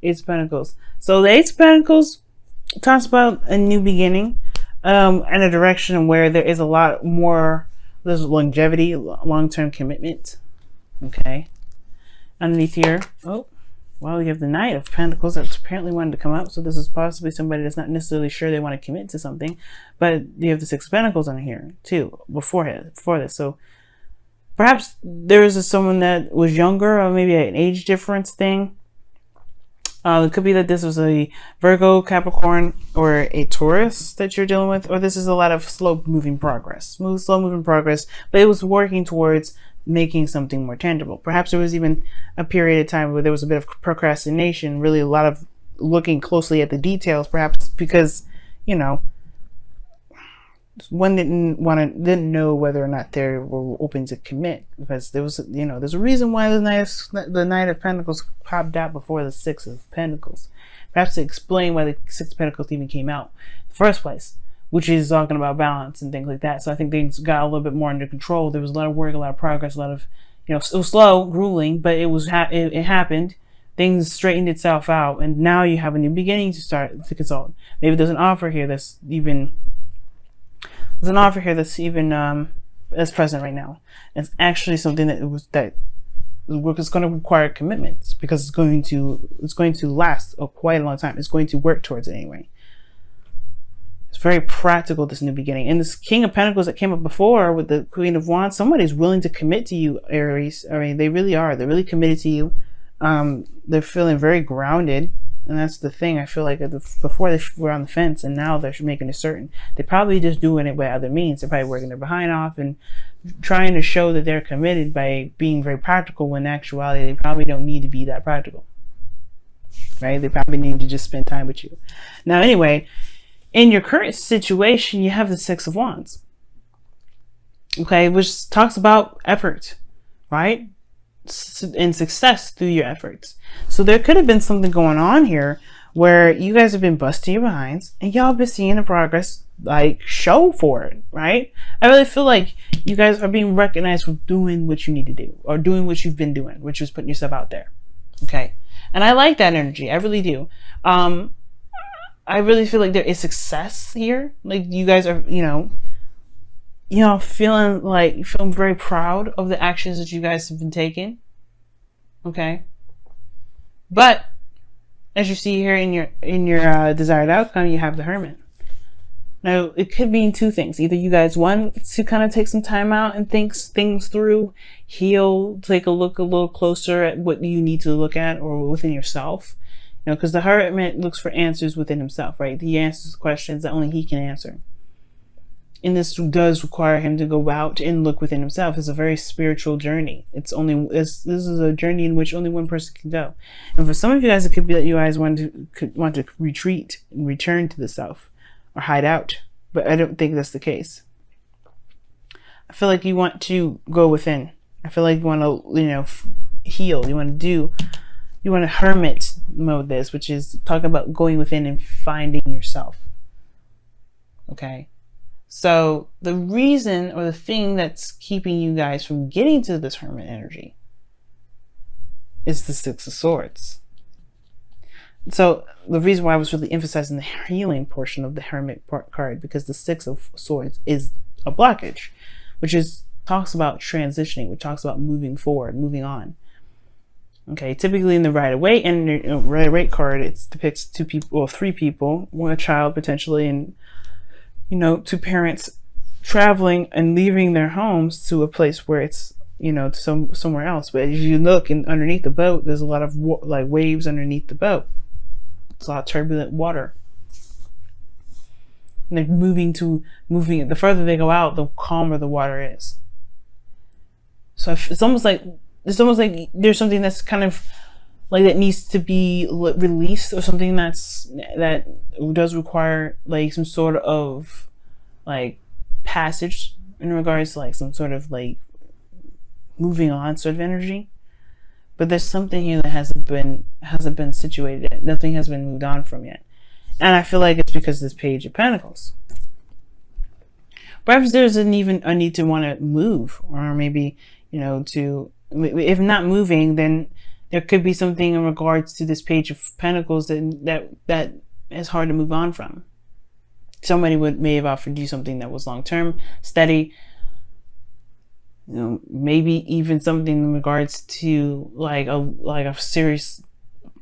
Ace of Pentacles. So the Ace of Pentacles talks about a new beginning, and a direction where there is a lot more, there's longevity, long-term commitment. Okay. Underneath here, oh, well, you have the Knight of Pentacles that's apparently wanted to come up. So this is possibly somebody that's not necessarily sure they want to commit to something, but you have the Six of Pentacles on here too before this. So perhaps there is someone that was younger, or maybe an age difference thing. It could be that this was a Virgo, Capricorn, or a Taurus that you're dealing with, or this is a lot of slow moving progress, but it was working towards making something more tangible. Perhaps there was even a period of time where there was a bit of procrastination, really a lot of looking closely at the details, perhaps because, you know, one didn't know whether or not they were open to commit, because there was, you know, there's a reason why the Knight of Pentacles popped out before the Six of Pentacles. Perhaps to explain why the Six of Pentacles even came out in the first place, which is talking about balance and things like that. So I think things got a little bit more under control. There was a lot of work, a lot of progress, a lot of, you know, it was slow, grueling, but it happened. Things straightened itself out, and now you have a new beginning to start to consult. Maybe there's an offer here that's even that's present right now. It's actually something that work is going to require commitments, because it's going to last quite a long time. It's going to work towards it anyway. It's very practical, this new beginning. And this King of Pentacles that came up before with the Queen of Wands, somebody's willing to commit to you, Aries. I mean, they really are. They're really committed to you. They're feeling very grounded. And that's the thing. I feel like before they were on the fence, and now they're making it certain. They're probably just doing it by other means. They're probably working their behind off and trying to show that they're committed by being very practical, when in actuality they probably don't need to be that practical. Right? They probably need to just spend time with you. Now, anyway, in your current situation, you have the Six of Wands. Okay, which talks about effort, right? And success through your efforts. So there could have been something going on here where you guys have been busting your behinds, and y'all been seeing the progress, like, show for it, right? I really feel like you guys are being recognized for doing what you need to do, or doing what you've been doing, which is putting yourself out there. Okay, and I like that energy. I really do. I really feel like there is success here. Like, you guys are, you know, feeling very proud of the actions that you guys have been taking. Okay. But as you see here in your desired outcome, you have the Hermit. Now, it could mean two things. Either you guys want to kind of take some time out and think things through, heal, take a look a little closer at what you need to look at, or within yourself. You know, because the Hermit looks for answers within himself, right? He answers questions that only he can answer. And this does require him to go out and look within himself. It's a very spiritual journey. This is a journey in which only one person can go. And for some of you guys, it could be that you guys want to retreat and return to the self, or hide out. But I don't think that's the case. I feel like you want to go within. I feel like you want to, you know, heal. You want to hermit mode this, which is talk about going within and finding yourself. Okay. So the reason, or the thing that's keeping you guys from getting to this Hermit energy, is the Six of Swords. So the reason why I was really emphasizing the healing portion of the Hermit card, because the Six of Swords is a blockage, which talks about transitioning, which talks about moving forward, moving on. Okay, typically in the Rider-Waite and Rider-Waite card, it depicts two people, or three people, one a child potentially, and, you know, two parents traveling and leaving their homes to a place where it's, you know, somewhere else. But as you look underneath the boat, there's a lot of waves underneath the boat. It's a lot of turbulent water. And they're moving. The further they go out, the calmer the water is. So it's almost like there's something that's kind of like that needs to be released, or something that does require like some sort of like passage in regards to like some sort of like moving on sort of energy. But there's something here that hasn't been situated yet. Nothing has been moved on from yet. And I feel like it's because of this Page of Pentacles. Perhaps there's a need to want to move, or maybe, you know, if not moving, then There could be something in regards to this Page of Pentacles that is hard to move on from. Somebody may have offered you something that was long-term, steady, you know, maybe even something in regards to like a serious,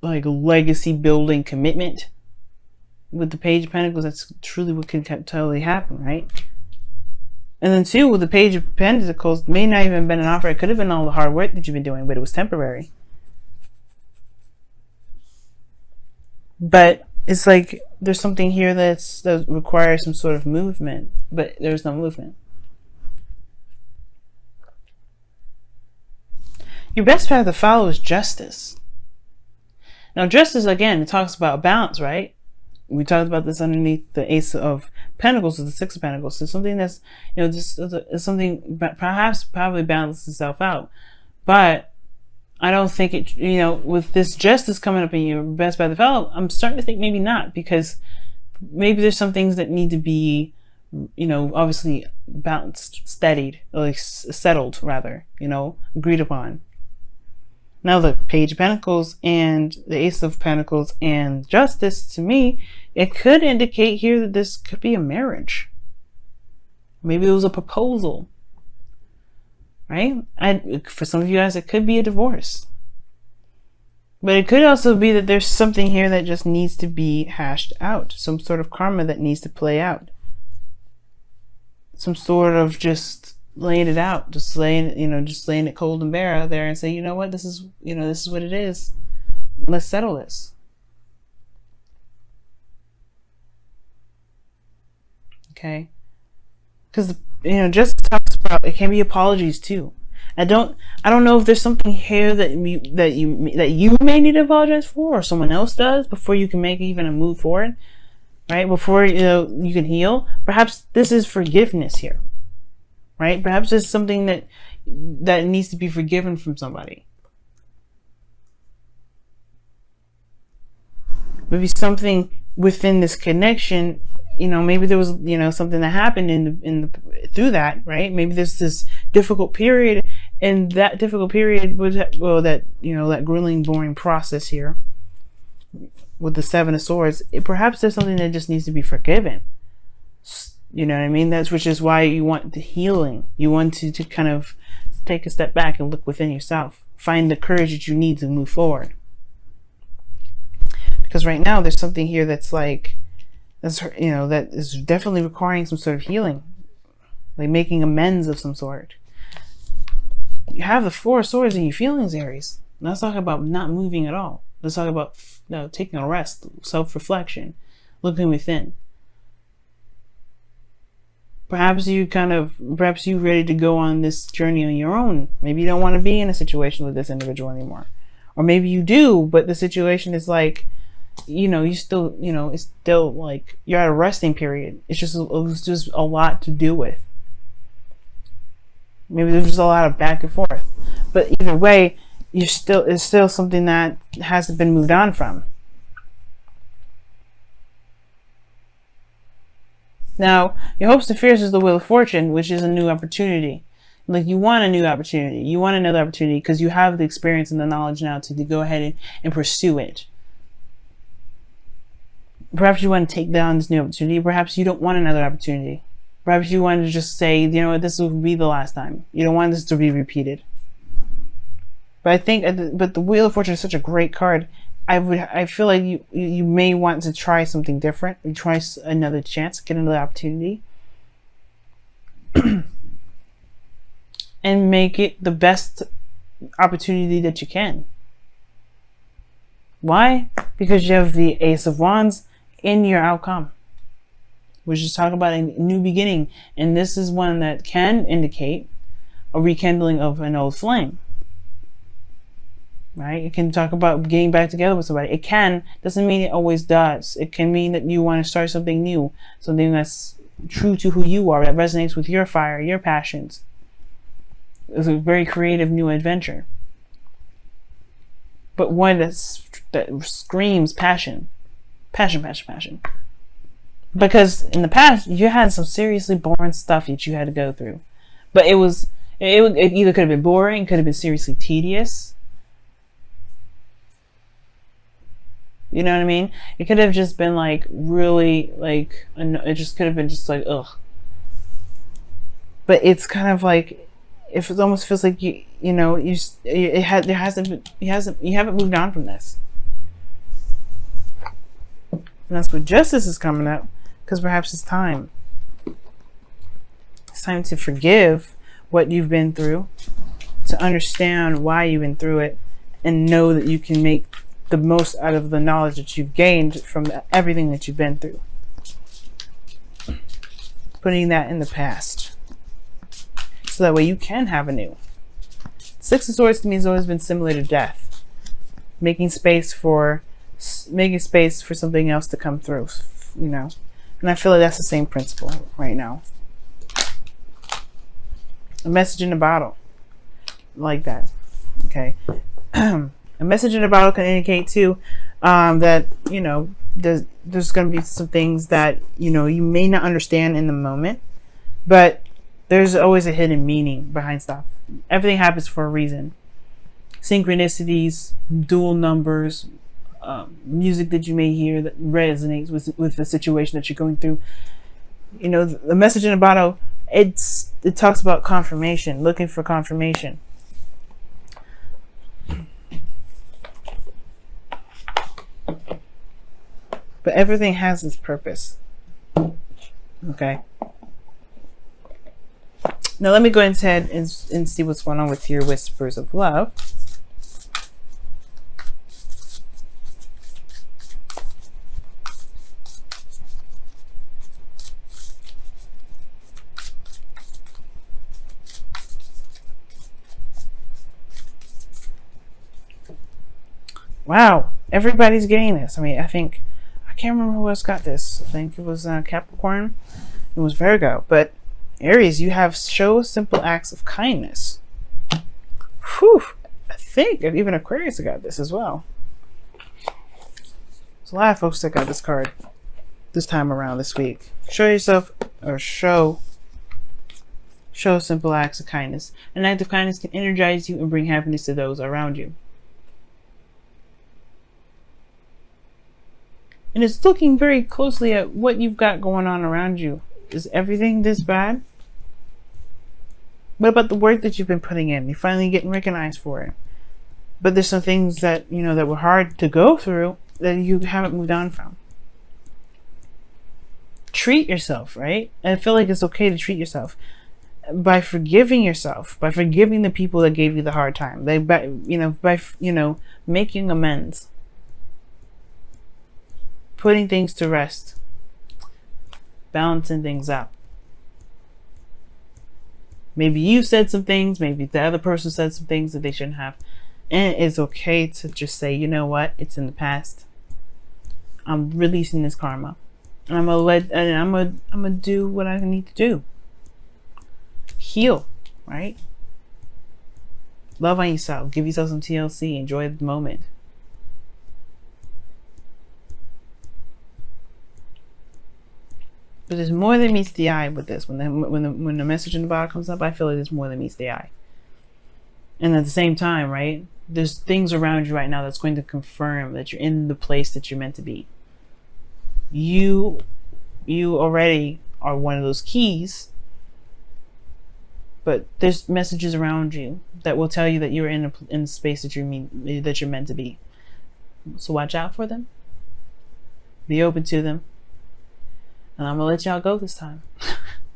like a legacy building commitment. With the Page of Pentacles, that's truly what could totally happen, right? And then two, with the Page of Pentacles, may not even have been an offer. It could have been all the hard work that you've been doing, but it was temporary. But it's like there's something here that requires some sort of movement, but there's no movement. Your best path to follow is justice. Now, justice, again, it talks about balance, right? We talked about this underneath the Ace of Pentacles or the Six of Pentacles. So something that's, you know, just something probably balances itself out. But I don't think it, you know, with this justice coming up in your best path to follow, I'm starting to think maybe not, because maybe there's some things that need to be, you know, obviously balanced, steadied, like settled rather, you know, agreed upon. Now the Page of Pentacles and the Ace of Pentacles and Justice, to me, it could indicate here that this could be a marriage. Maybe it was a proposal, right? For some of you guys, it could be a divorce. But it could also be that there's something here that just needs to be hashed out. Some sort of karma that needs to play out. Some sort of just laying it out, just laying it cold and bare out there and say, you know what, this is what it is. Let's settle this. Okay? Because, you know, just talks about, it can be apologies too. I don't know if there's something here that you may need to apologize for, or someone else does, before you can make even a move forward, right? Before, you know, you can heal. Perhaps this is forgiveness here. Right? Perhaps there's something that needs to be forgiven from somebody. Maybe something within this connection, you know, maybe there was, you know, something that happened through that, right? Maybe there's this difficult period, and that difficult period was, well, that, you know, that grueling, boring process here with the Seven of Swords. Perhaps there's something that just needs to be forgiven. You know what I mean? Which is why you want the healing. You want to kind of take a step back and look within yourself. Find the courage that you need to move forward. Because right now there's something here that's like, you know, that is definitely requiring some sort of healing. Like making amends of some sort. You have the Four of Swords in your feelings, Aries. Let's talk about not moving at all. Let's talk about, you know, taking a rest, self-reflection, looking within. Perhaps you ready to go on this journey on your own. Maybe you don't want to be in a situation with this individual anymore. Or maybe you do, but the situation is like, you know, it's still like you're at a resting period. It's just a lot to do with. Maybe there's just a lot of back and forth. But either way, it's still something that hasn't been moved on from. Now, your hopes and fears is the Wheel of Fortune, which is a new opportunity. Like, you want a new opportunity. You want another opportunity because you have the experience and the knowledge now to go ahead and pursue it. Perhaps you want to take down this new opportunity. Perhaps you don't want another opportunity. Perhaps you want to just say, you know what, this will be the last time. You don't want this to be repeated. But the Wheel of Fortune is such a great card. I feel like you may want to try something different, and try another chance, get another opportunity, and make it the best opportunity that you can. Why? Because you have the Ace of Wands in your outcome. We're just talking about a new beginning, and this is one that can indicate a rekindling of an old flame. Right? It can talk about getting back together with somebody. It doesn't mean it always does. It can mean that you want to start something new, something that's true to who you are, that resonates with your fire, your passions. It's a very creative new adventure. But one that screams passion. Passion, passion, passion. Because in the past, you had some seriously boring stuff that you had to go through. But it either could have been boring, could have been seriously tedious. You know what I mean? It could have just been like really like, it just could have been just like, ugh. But it's kind of like, if it almost feels like you know, you haven't moved on from this. And that's what justice is coming up, because perhaps it's time. It's time to forgive what you've been through, to understand why you've been through it, and know that you can make the most out of the knowledge that you've gained from everything that you've been through. Putting that in the past, so that way you can have a new. Six of Swords to me has always been similar to death, making space for something else to come through, you know. And I feel like that's the same principle right now. A message in a bottle, like that. Okay. A message in a bottle can indicate too that, you know, there's going to be some things that, you know, you may not understand in the moment, but there's always a hidden meaning behind stuff. Everything happens for a reason. Synchronicities, dual numbers, music that you may hear that resonates with the situation that you're going through. You know, the message in a bottle, it talks about confirmation, looking for confirmation. But everything has its purpose. Okay. Now let me go ahead and see what's going on with your whispers of love. Wow, everybody's getting this. I mean, I can't remember who else got this. I think it was Capricorn. It was Virgo. But Aries, you have show simple acts of kindness. Whew. I think even Aquarius got this as well. There's a lot of folks that got this card this time around this week. Show yourself, or show simple acts of kindness. An act of kindness can energize you and bring happiness to those around you. And it's looking very closely at what you've got going on around you. Is everything this bad? What about the work that you've been putting in? You're finally getting recognized for it. But there's some things that, you know, that were hard to go through that you haven't moved on from. Treat yourself, right? And I feel like it's okay to treat yourself by forgiving yourself, by forgiving the people that gave you the hard time. By making amends. Putting things to rest, balancing things out. Maybe you said some things, maybe the other person said some things that they shouldn't have. And it's okay to just say, you know what, it's in the past. I'm releasing this karma. And I'm gonna do what I need to do. Heal, right? Love on yourself. Give yourself some TLC. Enjoy the moment. But there's more than meets the eye with this. When the message in the bottom comes up, I feel like there's more than meets the eye. And at the same time, right, there's things around you right now that's going to confirm that you're in the place that you're meant to be. You already are one of those keys, but there's messages around you that will tell you that you're in the space that you're meant to be. So watch out for them. Be open to them. And I'm going to let y'all go this time.